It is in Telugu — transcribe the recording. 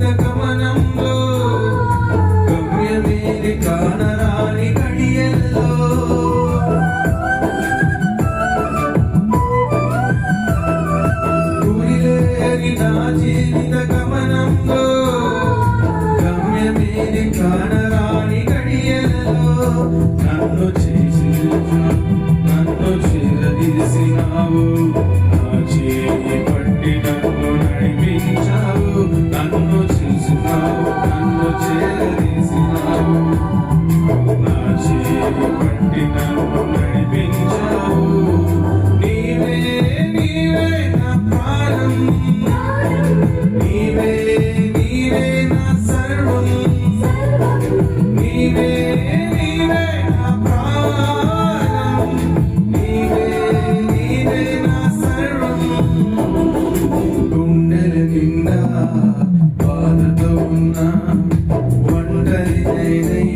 జీవిత గమనంలో గమ్యమేది కానరాని గడియల్లో గురిలేని నా జీవిత గమనంలో గమ్యమేది కానరాని గడియల్లో నన్ను చేసి నన్ను చేరదీసినావు నా చేయి పట్టి నన్ను నడిపించావు నన్ను చేసినావు నన్ను చేరదీసినావు నా చేయి పట్టి నన్ను నడిపించావు నీవే నీవే నా ప్రాణం నీవే నీవే నా సర్వం నీవే నీవే నా ప్రాణం నీవే నీవే నా సర్వం గుండెల నిండా బాధతో ఉన్న ఒంటరి